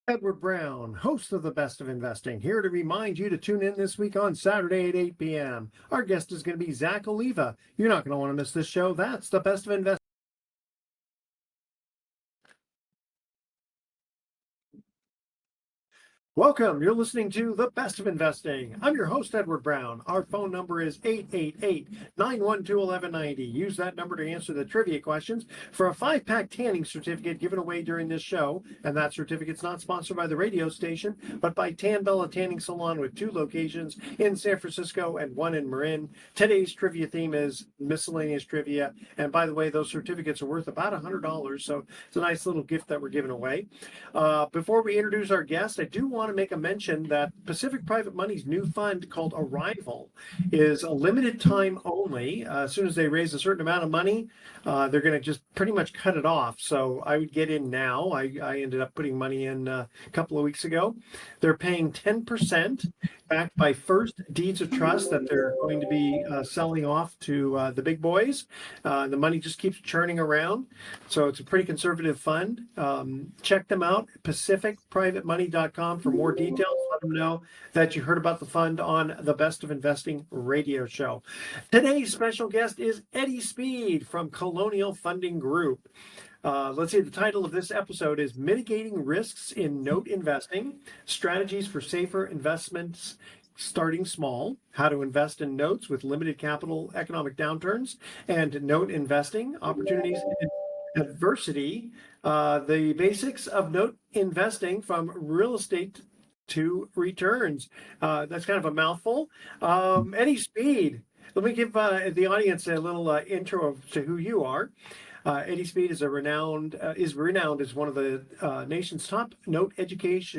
Edward Brown, host of The Best of Investing, here to remind you to tune in this week on Saturday at 8 p.m. Our guest is going to be Zach Oliva. You're not going to want to miss this show. That's The Best of Investing. Welcome. You're listening to The Best of Investing. I'm your host, Edward Brown. Our phone number is 888-912-1190. Use that number to answer the trivia questions for a 5-pack tanning certificate given away during this show. And that certificate's not sponsored by the radio station, but by Tan Bella Tanning Salon with 2 locations in San Francisco and 1 in Marin. Today's trivia theme is miscellaneous trivia. And by the way, those certificates are worth about $100. So it's a nice little gift that we're giving away. Before we introduce our guest, I do want to make a mention that Pacific Private Money's new fund called Arrival is a limited time only. As soon as they raise a certain amount of money, they're going to just pretty much cut it off. So I would get in now. I ended up putting money in a couple of weeks ago. They're paying 10% backed by First Deeds of Trust that they're going to be selling off to the big boys. The money just keeps churning around. So it's a pretty conservative fund. Check them out, pacificprivatemoney.com for more details. Let them know that you heard about the fund on the Best of Investing radio show. Today's special guest is Eddie Speed from Colonial Funding Group. Let's see, the title of this episode is Mitigating Risks in Note Investing, Strategies for Safer Investments Starting Small, How to Invest in Notes with Limited Capital Economic Downturns, and Note Investing, Opportunities in Adversity, the Basics of Note Investing from Real Estate to Returns. That's kind of a mouthful. Eddie Speed, let me give the audience a little intro to who you are. Eddie Speed is renowned as one of the nation's top note educators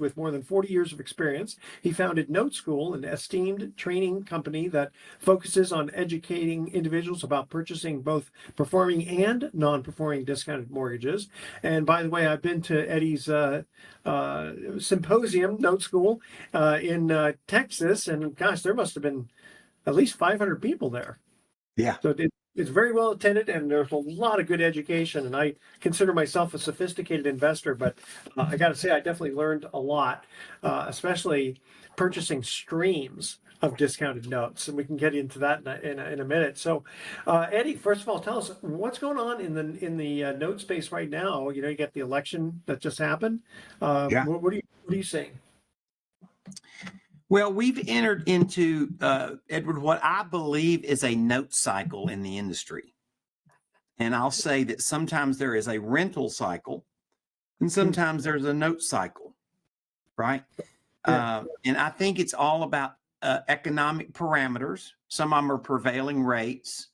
with more than 40 years of experience. He founded Note School, an esteemed training company that focuses on educating individuals about purchasing both performing and non-performing discounted mortgages. And by the way, I've been to Eddie's symposium, Note School, in Texas, and gosh, there must have been at least 500 people there. Yeah. So it's very well attended, and there's a lot of good education. And I consider myself a sophisticated investor, but I got to say, I definitely learned a lot, especially purchasing streams of discounted notes. And we can get into that in a minute. So, Eddie, first of all, tell us what's going on in the note space right now. You know, you got the election that just happened. Yeah. What are you seeing? Well, we've entered into, Edward, what I believe is a note cycle in the industry. And I'll say that sometimes there is a rental cycle and sometimes there's a note cycle, right? Yeah. And I think it's all about economic parameters. Some of them are prevailing rates.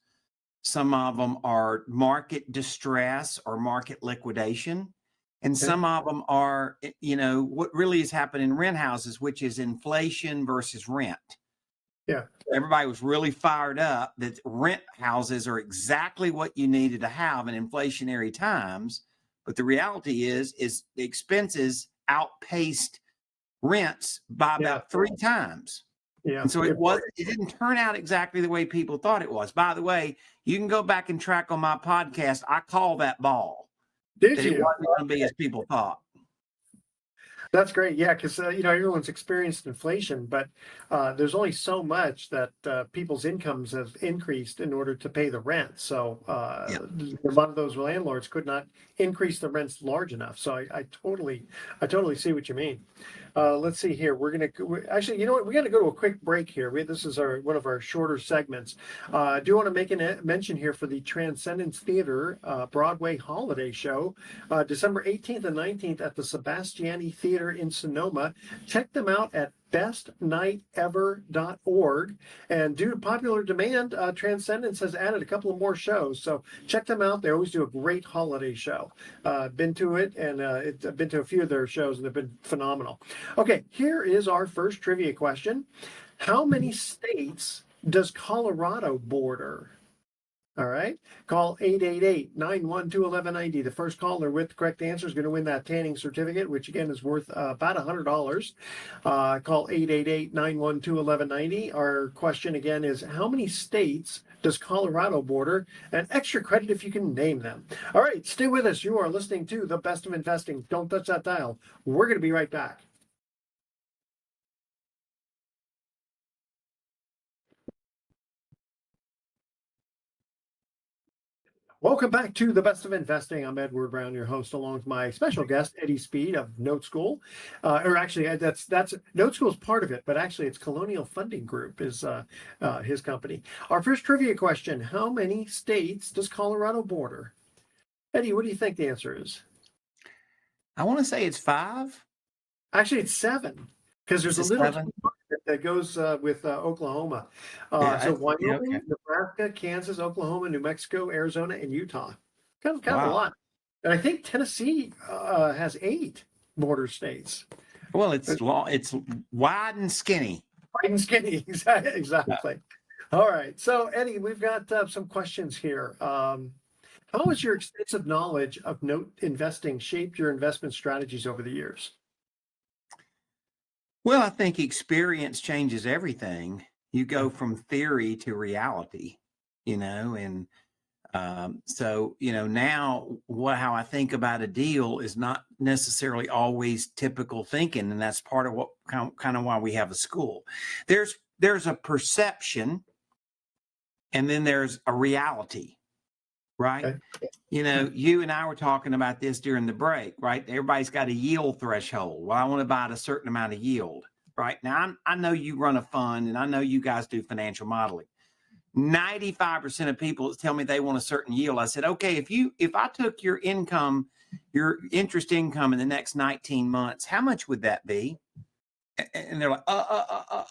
Some of them are market distress or market liquidation. And some of them are, what really has happened in rent houses, which is inflation versus rent. Yeah. Everybody was really fired up that rent houses are exactly what you needed to have in inflationary times. But the reality is the expenses outpaced rents by about 3 times. Yeah. And so it didn't turn out exactly the way people thought it was. By the way, you can go back and track on my podcast. I call that ball. Did you? It wasn't going to be as people thought. That's great. Yeah, because everyone's experienced inflation, but there's only so much that people's incomes have increased in order to pay the rent. So a lot of those landlords could not increase the rents large enough. So I totally see what you mean. Let's see here. We're actually, you know what? We got to go to a quick break here. This is one of our shorter segments. I do want to make a mention here for the Transcendence Theater Broadway Holiday Show, December 18th and 19th at the Sebastiani Theater in Sonoma. Check them out at bestnightever.org. And due to popular demand, Transcendence has added a couple of more shows. So check them out. They always do a great holiday show. Been to it, and I've been to a few of their shows, and they've been phenomenal. Okay, here is our first trivia question. How many states does Colorado border? All right. Call 888-912-1190. The first caller with the correct answer is going to win that tanning certificate, which again is worth about $100. Call 888-912-1190. Our question again is, how many states does Colorado border? And extra credit if you can name them. All right. Stay with us. You are listening to The Best of Investing. Don't touch that dial. We're going to be right back. Welcome back to The Best of Investing. I'm Edward Brown, your host, along with my special guest, Eddie Speed of Note School. Or actually, that's Note School is part of it, but actually it's Colonial Funding Group is his company. Our first trivia question, how many states does Colorado border? Eddie, what do you think the answer is? I want to say it's 5. Actually, it's 7, because there's a Is it little 7? that goes with Oklahoma. Yeah, So okay. Wyoming, Nebraska, Kansas, Oklahoma, New Mexico, Arizona, and Utah. Kind of a Wow. lot. And I think Tennessee has 8 border states. Well, it's long, it's wide and skinny. White and skinny, exactly. All right. So, Eddie, we've got some questions here. How has your extensive knowledge of note investing shaped your investment strategies over the years? Well, I think experience changes everything. You go from theory to reality, and so now how I think about a deal is not necessarily always typical thinking, and that's part of what kind of why we have a school. There's a perception, and then there's a reality, right? Okay. You and I were talking about this during the break, right? Everybody's got a yield threshold. Well, I want to buy at a certain amount of yield, right? Now, I know you run a fund, and I know you guys do financial modeling. 95% of people tell me they want a certain yield. I said, okay, if I took your income, your interest income in the next 19 months, how much would that be? And they're like, oh,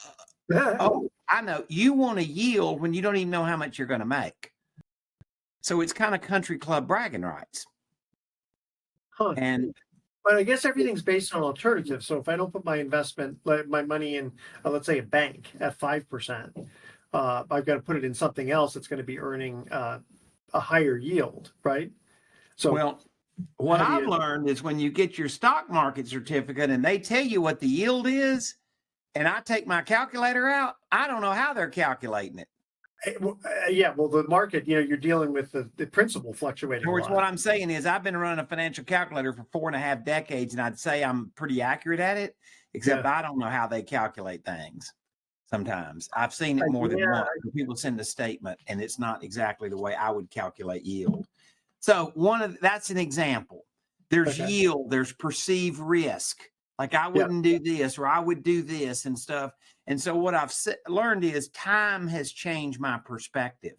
I know. You want a yield when you don't even know how much you're going to make. So it's kind of country club bragging rights. Huh. And But I guess everything's based on alternatives. So if I don't put my investment, my money in, let's say a bank at 5%, I've got to put it in something else that's going to be earning a higher yield, right? So, well, what how do I've you- learned is when you get your stock market certificate and they tell you what the yield is, and I take my calculator out, I don't know how they're calculating it. yeah, well, the market, you're dealing with the principal fluctuating In a other words, lot. what I'm saying is I've been running a financial calculator for 4.5 decades, and I'd say I'm pretty accurate at it, except I don't know how they calculate things. Sometimes I've seen it more than once. People send a statement, and it's not exactly the way I would calculate yield. So that's an example. There's yield, there's perceived risk. Like I wouldn't do this, or I would do this and stuff. And so what I've learned is time has changed my perspective.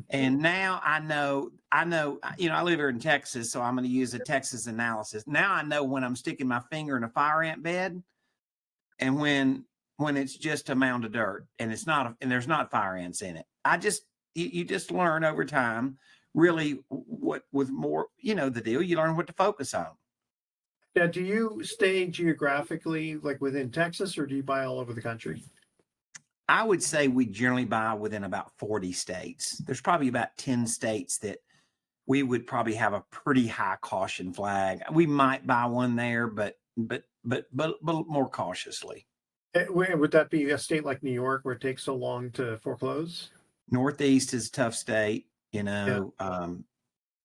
And now I know, I live here in Texas, so I'm going to use a Texas analysis. Now I know when I'm sticking my finger in a fire ant bed, and when it's just a mound of dirt and and there's not fire ants in it. You just learn over time, really, what with more, the deal, you learn what to focus on. Now, do you stay geographically like within Texas, or do you buy all over the country? I would say we generally buy within about 40 states. There's probably about 10 states that we would probably have a pretty high caution flag. We might buy one there, but more cautiously. Would that be a state like New York where it takes so long to foreclose? Northeast is a tough state,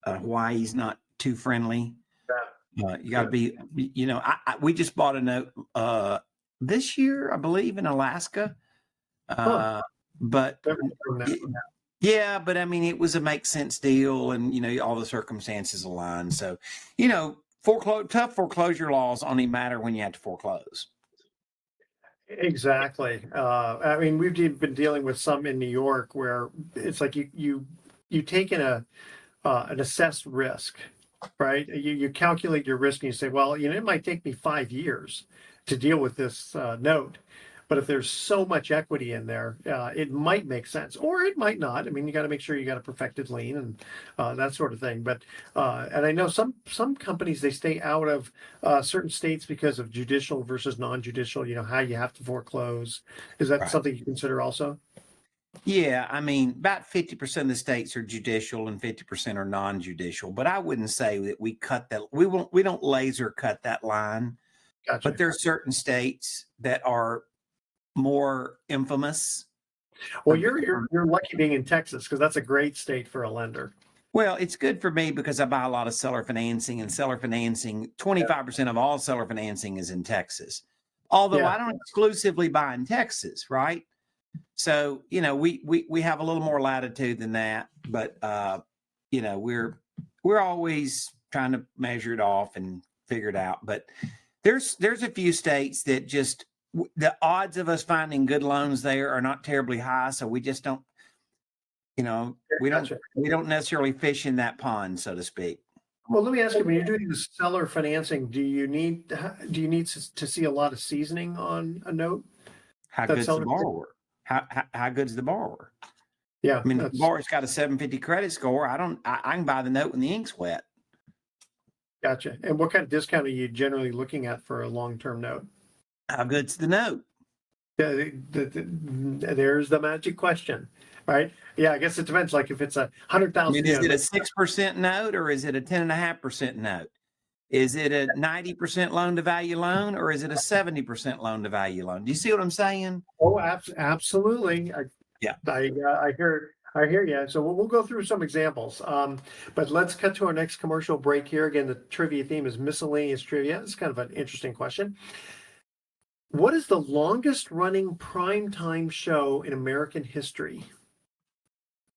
Hawaii's not too friendly. You got to be, we just bought a note this year, I believe, in Alaska. But yeah, but I mean, it was a make sense deal, and all the circumstances aligned. So, tough foreclosure laws only matter when you have to foreclose. Exactly. I mean, we've been dealing with some in New York where it's like you take in an assessed risk, right? You calculate your risk and you say, well, it might take me 5 years to deal with this note. But if there's so much equity in there, it might make sense, or it might not. I mean, you got to make sure you got a perfected lien and that sort of thing. But and I know some companies, they stay out of certain states because of judicial versus non-judicial. How you have to foreclose. Is that something you consider also? Yeah, I mean, about 50% of the states are judicial and 50% are non-judicial. But I wouldn't say that we cut that. We don't laser cut that line. Gotcha. But there are certain states that are more infamous. Well, you're lucky being in Texas because that's a great state for a lender. Well, it's good for me because I buy a lot of seller financing, and seller financing, 25% of all seller financing is in Texas. Although Yeah. I don't exclusively buy in Texas, right? So, we have a little more latitude than that, but we're always trying to measure it off and figure it out. But there's a few states that just the odds of us finding good loans there are not terribly high, so we just don't, Gotcha. we don't necessarily fish in that pond, so to speak. Well, let me ask you: when you're doing the seller financing, do you need to see a lot of seasoning on a note? How That's good's the seller- borrower? How good's the borrower? Yeah, I mean, if the that's- borrower's got a 750 credit score, I can buy the note when the ink's wet. gotcha. And what kind of discount are you generally looking at for a long-term note? How good's the note? Yeah, there's the magic question, right? Yeah, I guess it depends. Like if it's a I 100,000, mean, is it a 6% note or is it a 10.5% note? Is it a 90% loan to value loan or is it a 70% loan to value loan? Do you see what I'm saying? Oh, absolutely. Yeah. I hear you. So we'll go through some examples. But let's cut to our next commercial break here. Again, the trivia theme is miscellaneous trivia. It's kind of an interesting question. What is the longest running primetime show in American history?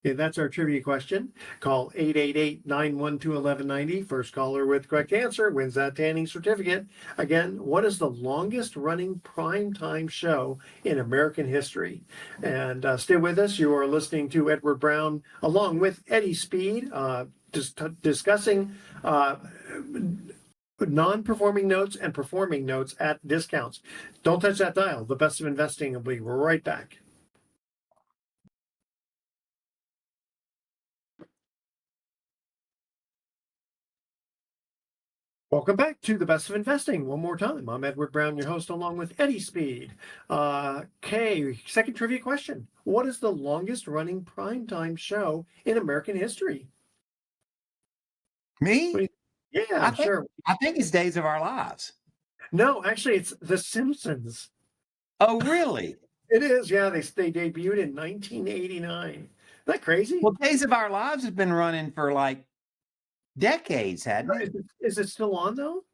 Okay, that's our trivia question. Call 888-912-1190. First caller with correct answer wins that tanning certificate. Again, what is the longest running primetime show in American history? And stay with us. You are listening to Edward Brown along with Eddie Speed, discussing non-performing notes and performing notes at discounts. Don't touch that dial. The Best of Investing will be right back. Welcome back to the Best of Investing. One more time, I'm Edward Brown, your host, along with Eddie Speed. Second trivia question. What is the longest running primetime show in American history? Me? Yeah, sure. I think it's Days of Our Lives. No, actually, it's The Simpsons. Oh, really? It is. Yeah, they debuted in 1989. Isn't that crazy? Well, Days of Our Lives has been running for like decades, hadn't it? Is it still on though?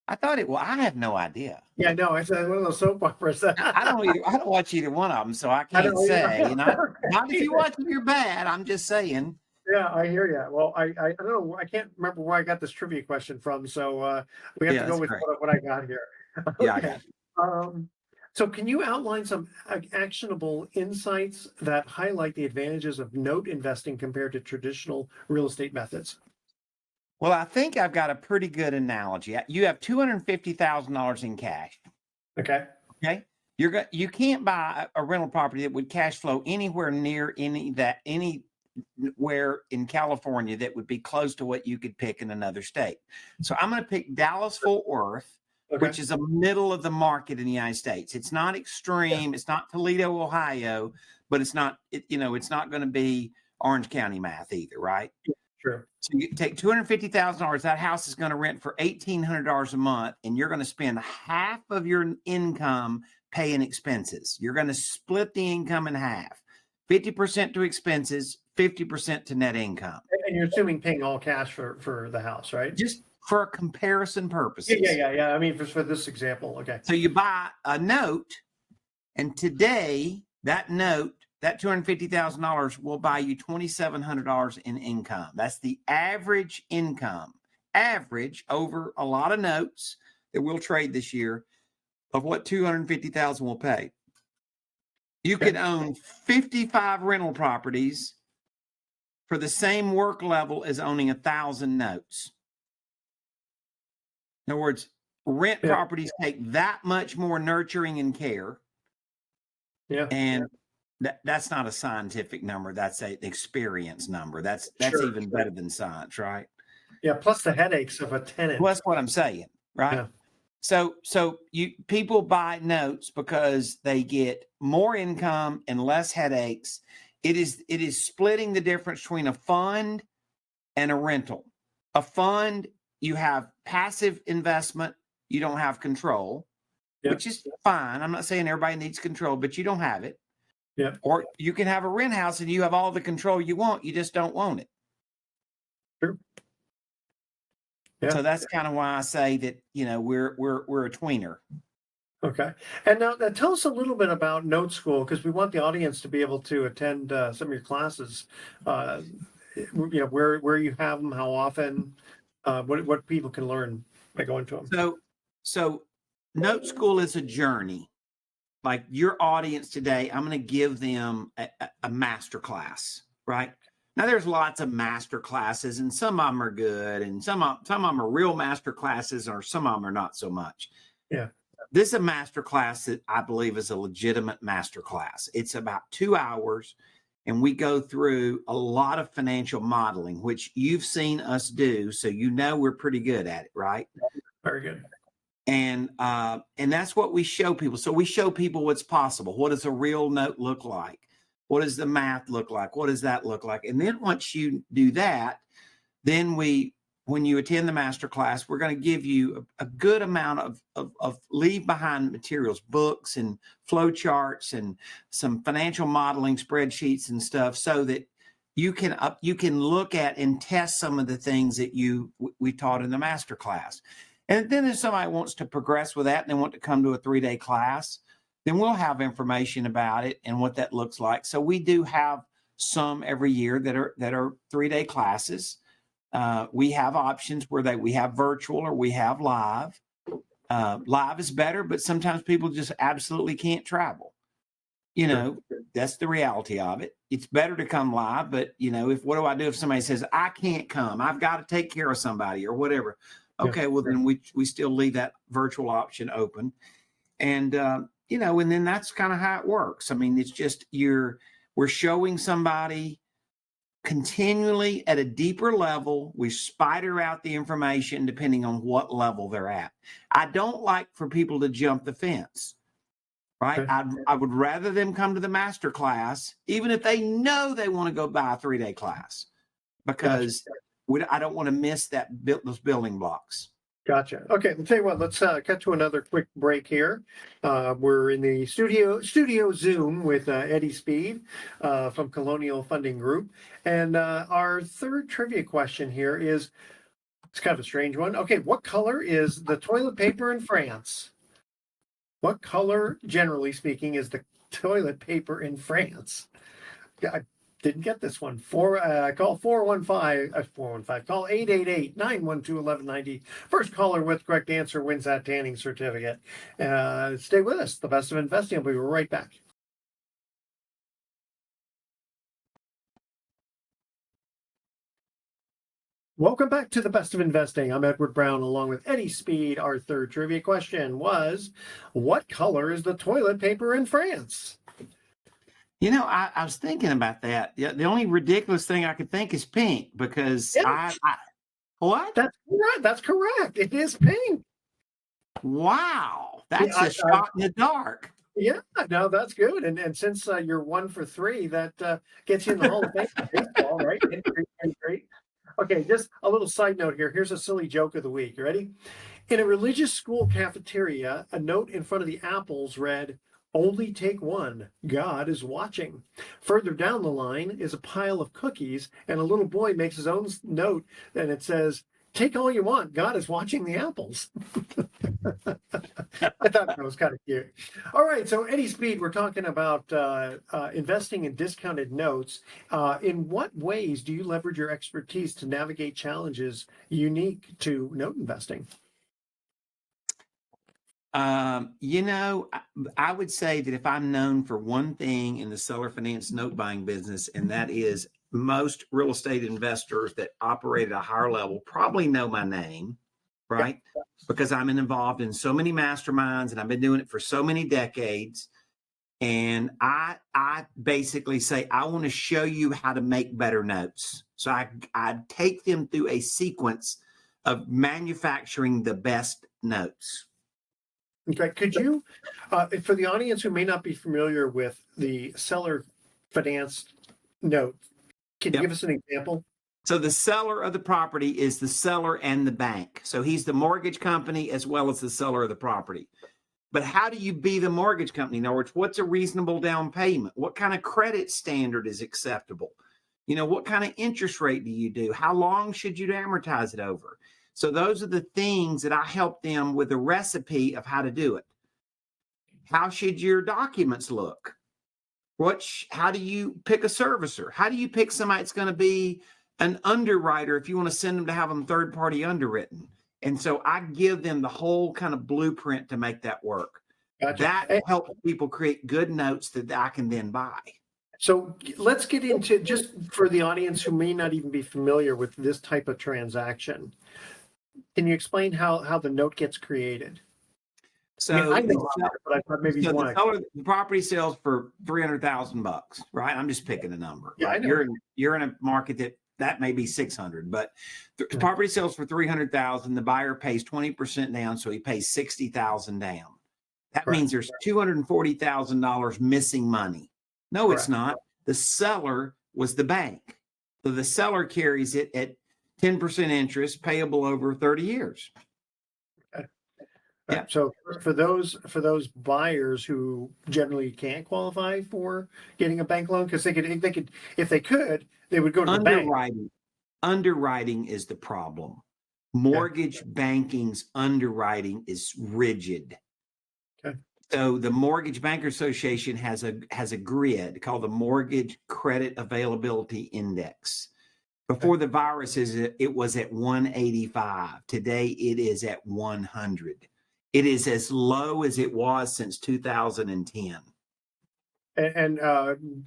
I thought it. Well, I have no idea. Yeah, no, it's one of those soap operas. I don't watch either one of them, so I can't say. Not if you watch them, you're bad. I'm just saying. Yeah, I hear you. Well, I don't know. I can't remember where I got this trivia question from, so we have to go with what I got here. Yeah, I got it. So can you outline some actionable insights that highlight the advantages of note investing compared to traditional real estate methods? Well, I think I've got a pretty good analogy. You have $250,000 in cash. Okay. Okay. You can't buy a rental property that would cash flow anywhere near anywhere in California that would be close to what you could pick in another state. So I'm going to pick Dallas-Fort Worth, which is a middle of the market in the United States. It's not extreme. Yeah. It's not Toledo, Ohio, but it's not going to be Orange County math either, right? Sure. So you take $250,000. That house is going to rent for $1,800 a month, and you're going to spend half of your income paying expenses. You're going to split the income in half, 50% to expenses, 50% to net income. And you're assuming paying all cash for the house, right? Just for comparison purposes. Yeah. I mean, for this example, okay. So you buy a note, and today that note, that $250,000 will buy you $2,700 in income. That's the average income, over a lot of notes that we'll trade this year of what $250,000 will pay. You could own 55 rental properties for the same work level as owning 1,000 notes. In other words, rent properties take that much more nurturing and care. Yeah. And that's not a scientific number. That's an experience number. That's even better than science, right? Yeah. Plus the headaches of a tenant. Well, that's what I'm saying, right? Yeah. So people buy notes because they get more income and less headaches. It is splitting the difference between a fund and a rental. A fund, you have passive investment, you don't have control, which is fine. I'm not saying everybody needs control, but you don't have it. Yeah. Or you can have a rent house and you have all the control you want, you just don't want it. Sure. Yeah. So that's kind of why I say that, we're a tweener. Okay. And now tell us a little bit about Note School, because we want the audience to be able to attend some of your classes. Where you have them, how often, what people can learn by going to them. So Note School is a journey. Like your audience today, I'm going to give them a master class, right? Now there's lots of master classes, and some of them are good, and some of them are real master classes, or some of them are not so much. Yeah. This is a master class that I believe is a legitimate master class. It's about 2 hours, and we go through a lot of financial modeling, which you've seen us do, so we're pretty good at it, right? Very good. And that's what we show people. So we show people what's possible. What does a real note look like? What does the math look like? What does that look like? And then once you do that, then when you attend the master class, we're going to give you a good amount of leave behind materials, books and flow charts and some financial modeling spreadsheets and stuff, so that you can look at and test some of the things that we taught in the master class. And then if somebody wants to progress with that and they want to come to a 3-day class, then we'll have information about it and what that looks like. So we do have some every year that are 3-day classes. We have options where we have virtual or we have live. Live is better, but sometimes people just absolutely can't travel. That's the reality of it. It's better to come live, but what do I do if somebody says, I can't come, I've got to take care of somebody or whatever? Okay, well then we still leave that virtual option open. And, and then that's kind of how it works. I mean, it's just we're showing somebody continually at a deeper level. We spider out the information depending on what level they're at. I don't like for people to jump the fence, right? Okay. I would rather them come to the master class, even if they know they want to go buy a 3-day class, because I don't want to miss those building blocks. Gotcha. Okay, I'll tell you what, let's cut to another quick break here. We're in the studio Zoom with Eddie Speed from Colonial Funding Group. And our third trivia question here it's kind of a strange one. Okay, what color is the toilet paper in France? What color, generally speaking, is the toilet paper in France? I didn't get this one. Call 415, call 888-912-1190. First caller with correct answer wins that tanning certificate. Stay with us. The Best of Investing. I'll be right back. Welcome back to the Best of Investing. I'm Edward Brown along with Eddie Speed. Our third trivia question was, what color is the toilet paper in France? I was thinking about that. The only ridiculous thing I could think is pink, because what? That's correct. It is pink. Wow. That's a shot in the dark. Yeah, no, that's good. And since you're 1 for 3, that gets you in the Hall of Fame for baseball, right? Great. Okay, just a little side note here. Here's a silly joke of the week. You ready? In a religious school cafeteria, a note in front of the apples read, "Only take one. God is watching." Further down the line is a pile of cookies, and a little boy makes his own note, and it says, "Take all you want. God is watching the apples." I thought that was kind of cute. All right, so Eddie Speed, we're talking about investing in discounted notes. In what ways do you leverage your expertise to navigate challenges unique to note investing? I would say that if I'm known for one thing in the seller finance note buying business, and that is most real estate investors that operate at a higher level probably know my name, right? Yeah. Because I'm involved in so many masterminds and I've been doing it for so many decades. And I basically say, I want to show you how to make better notes. So I take them through a sequence of manufacturing the best notes. Okay, could you, for the audience who may not be familiar with the seller finance note, can you Yep. give us an example? So the seller of the property is the seller and the bank. So he's the mortgage company as well as the seller of the property. But how do you be the mortgage company? In other words, what's a reasonable down payment? What kind of credit standard is acceptable? What kind of interest rate do you do? How long should you amortize it over? So those are the things that I help them with a recipe of how to do it. How should your documents look? How do you pick a servicer? How do you pick somebody that's going to be an underwriter if you want to send them to have them third party underwritten? And so I give them the whole kind of blueprint to make that work. Gotcha. That Hey, helps people create good notes that I can then buy. so let's get into, just for the audience who may not even be familiar with this type of transaction. Can you explain how the note gets created? So, I mean, I know about it, but I thought maybe you so want the property sells for $300,000, right? I'm just picking a number. Yeah, I Right? know. You're in a market that may be 600, but the property sells for 300,000. The buyer pays 20% down, so he pays 60,000 down. That Correct. means there's $240,000 missing money. No, it's Correct. not. The seller was the bank. So the seller carries it at 10% interest payable over 30 years. Yeah. So for those buyers who generally can't qualify for getting a bank loan, because if they could, they would go to the bank. Underwriting is the problem. Mortgage banking's underwriting is rigid. Okay. So the Mortgage Banker Association has a grid called the Mortgage Credit Availability Index. Before the virus, it was at 185. Today it is at 100. It is as low as it was since 2010. And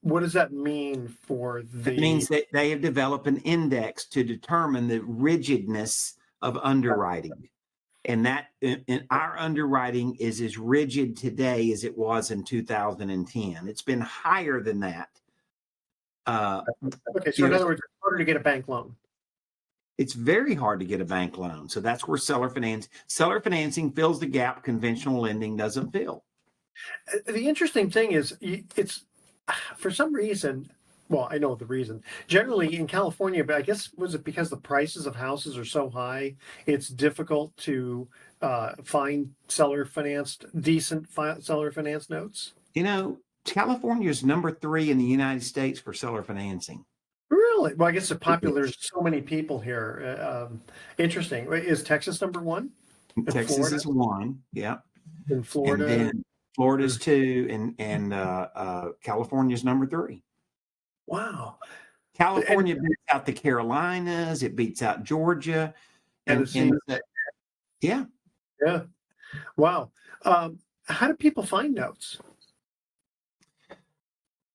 what does that mean for the? It means that they have developed an index to determine the rigidness of underwriting. And our underwriting is as rigid today as it was in 2010. It's been higher than that. Okay, so in other words, it's harder to get a bank loan. It's very hard to get a bank loan. So that's where seller financing fills the gap conventional lending doesn't fill. The interesting thing is, it's for some reason. Well, I know the reason. Generally in California, but I guess was it because the prices of houses are so high, it's difficult to find decent seller financed notes. California is number 3 in the United States for seller financing. Really? Well, I guess it's popular. There's so many people here. Interesting. Is Texas number 1? Texas Florida? is 1. Yeah. In Florida. And then Florida's 2, and California's number 3. Wow. California beats out the Carolinas. It beats out Georgia. Tennessee. Yeah. Yeah. Wow. How do people find notes?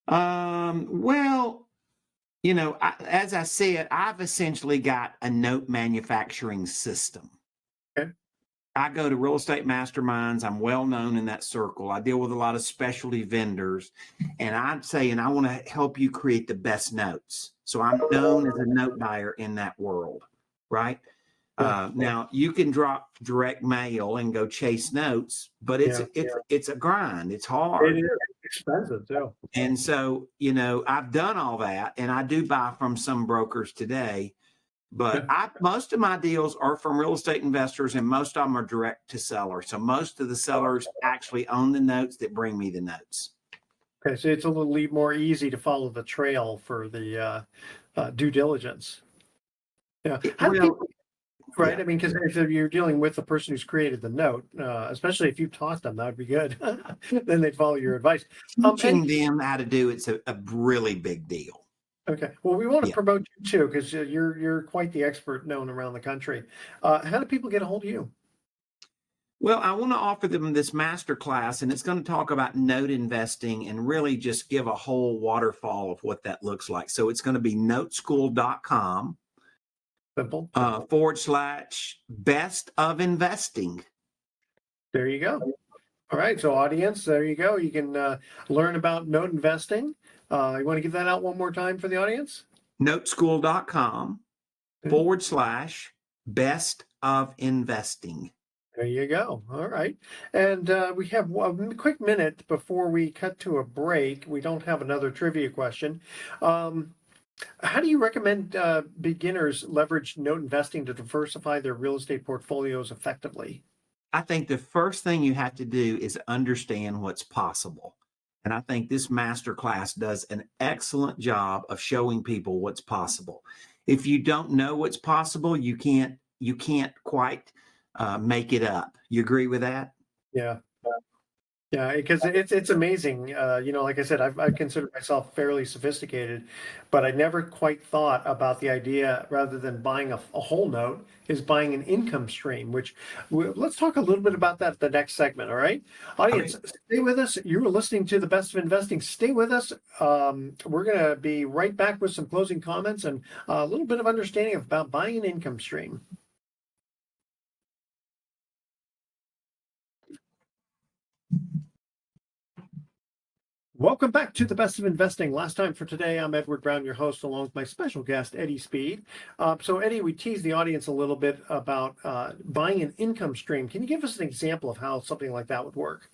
Well, as I said, I've essentially got a note manufacturing system. Okay. I go to real estate masterminds. I'm well known in that circle. I deal with a lot of specialty vendors, and I'm saying I want to help you create the best notes. So I'm known as a note buyer in that world, right? Now you can drop direct mail and go chase notes, but it's a grind. It's hard. It is expensive too. And so, I've done all that, and I do buy from some brokers today, but most of my deals are from real estate investors, and most of them are direct to seller. So most of the sellers actually own the notes that bring me the notes. Okay, so it's a little more easy to follow the trail for the due diligence. Yeah. Right. Yeah. I mean, because if you're dealing with the person who's created the note, especially if you've taught them, that would be good. Then they'd follow your advice. Teaching them how to do it's a really big deal. Okay. Well, we want to promote you too, because you're quite the expert known around the country. How do people get a hold of you? Well, I want to offer them this master class, and it's going to talk about note investing and really just give a whole waterfall of what that looks like. So it's going to be noteschool.com. Simple. /best of investing. There you go. All right. So audience, there you go. You can learn about note investing. You want to give that out one more time for the audience? Noteschool.com /best of investing. There you go. All right. And we have one quick minute before we cut to a break. We don't have another trivia question. Um, how do you recommend beginners leverage note investing to diversify their real estate portfolios effectively? I think the first thing you have to do is understand what's possible. And I think this master class does an excellent job of showing people what's possible. If you don't know what's possible, you can't quite make it up. You agree with that? Yeah. Yeah, because it's amazing. Like I said, I consider myself fairly sophisticated, but I never quite thought about the idea rather than buying a whole note is buying an income stream. Let's talk a little bit about that at the next segment. All right, audience, stay with us. You are listening to the Best of Investing. Stay with us. We're gonna be right back with some closing comments and a little bit of understanding about buying an income stream. Welcome back to the Best of Investing. Last time for today, I'm Edward Brown, your host, along with my special guest, Eddie Speed. So, Eddie, we teased the audience a little bit about buying an income stream. Can you give us an example of how something like that would work?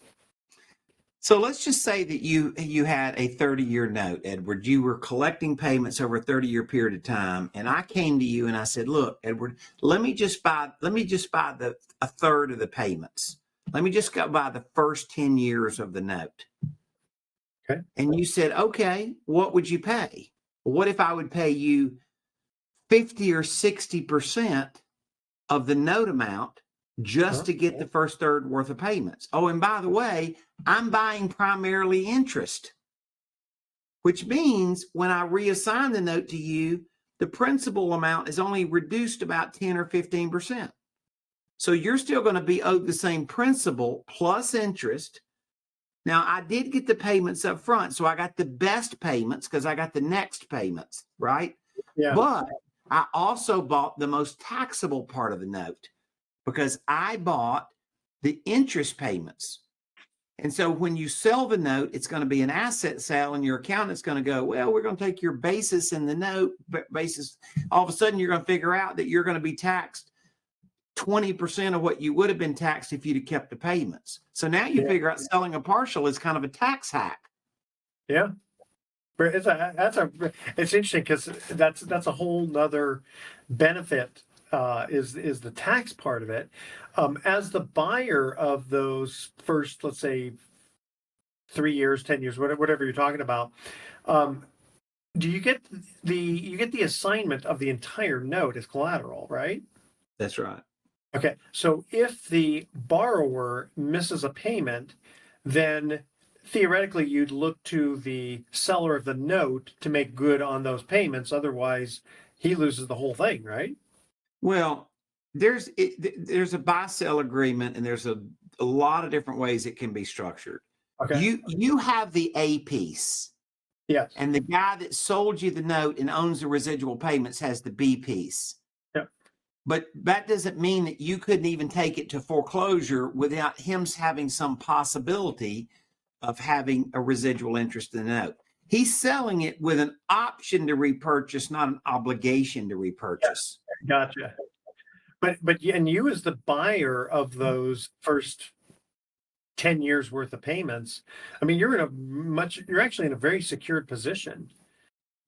So let's just say that you had a 30-year note, Edward. You were collecting payments over a 30-year period of time, and I came to you and I said, "Look, Edward, let me just buy a third of the payments. Let me just go buy the first 10 years of the note." Okay. And you said, "Okay, what would you pay?" Well, what if I would pay you 50 or 60% of the note amount just to get the first third worth of payments? Oh, and by the way, I'm buying primarily interest, which means when I reassign the note to you, the principal amount is only reduced about 10 or 15%. So you're still going to be owed the same principal plus interest. Now, I did get the payments up front, so I got the best payments because I got the next payments, right? Yeah. But I also bought the most taxable part of the note because I bought the interest payments. And so when you sell the note, it's going to be an asset sale, and your accountant's going to go, "Well, we're going to take your basis in the note basis." All of a sudden, you're going to figure out that you're going to be taxed 20% of what you would have been taxed if you'd have kept the payments. So now you figure out selling a partial is kind of a tax hack. Yeah. It's interesting because that's a whole nother benefit is the tax part of it. As the buyer of those first, let's say, 3 years, 10 years, whatever you're talking about, do you get the assignment of the entire note as collateral, right? That's right. Okay, so if the borrower misses a payment, then theoretically you'd look to the seller of the note to make good on those payments. Otherwise, he loses the whole thing, right? Well, there's a buy-sell agreement, and there's a lot of different ways it can be structured. Okay. You have the A piece, Yes. and the guy that sold you the note and owns the residual payments has the B piece. Yep. But that doesn't mean that you couldn't even take it to foreclosure without him having some possibility of having a residual interest in the note. He's selling it with an option to repurchase, not an obligation to repurchase. Gotcha. But and you as the buyer of those first 10 years worth of payments, I mean, you're actually in a very secured position.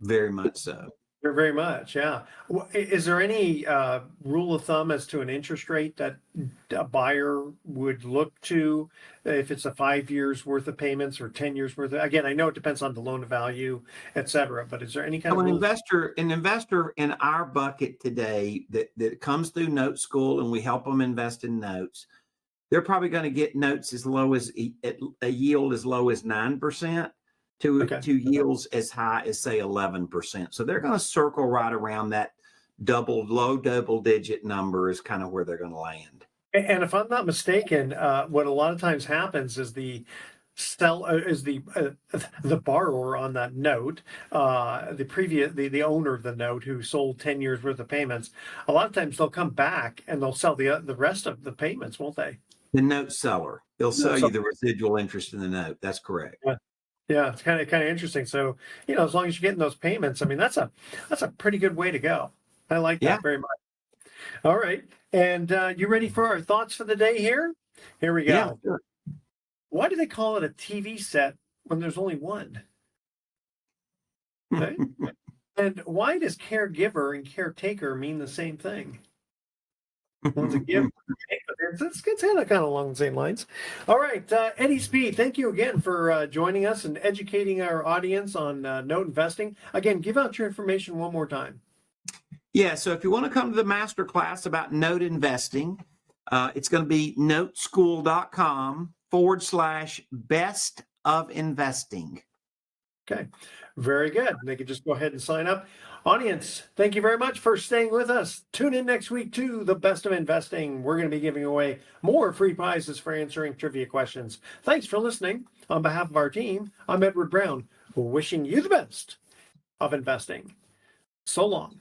Very much so. You're very much, yeah. Is there any rule of thumb as to an interest rate that a buyer would look to if it's a 5 years worth of payments or 10 years worth of, again, I know it depends on the loan to value, et cetera, but is there any kind So of an investor in our bucket today that comes through note school, and we help them invest in notes, they're probably going to get notes as low as a yield as low as 9% to yields as high as, say, 11%. So they're going to circle right around that low double digit number is kind of where they're going to land. And if I'm not mistaken, what a lot of times happens is the borrower on that note, the owner of the note who sold 10 years worth of payments, a lot of times they'll come back and they'll sell the rest of the payments, won't they? The note seller, they'll sell you the residual interest in the note. That's correct. Yeah, it's kind of interesting. So, as long as you're getting those payments, I mean, that's a pretty good way to go. I like that very much. All right. And you ready for our thoughts for the day here? Here we go. Yeah, sure. Why do they call it a TV set when there's only one? Okay. And why does caregiver and caretaker mean the same thing? One's a gift, it's kind of along the same lines. All right, Eddie Speed, thank you again for joining us and educating our audience on note investing. Again, give out your information one more time. Yeah, so if you want to come to the master class about note investing, it's going to be noteschool.com/best of investing. Okay, very good. They can just go ahead and sign up. Audience, thank you very much for staying with us. Tune in next week to the Best of Investing. We're going to be giving away more free prizes for answering trivia questions. Thanks for listening. On behalf of our team, I'm Edward Brown, wishing you the best of investing. So long.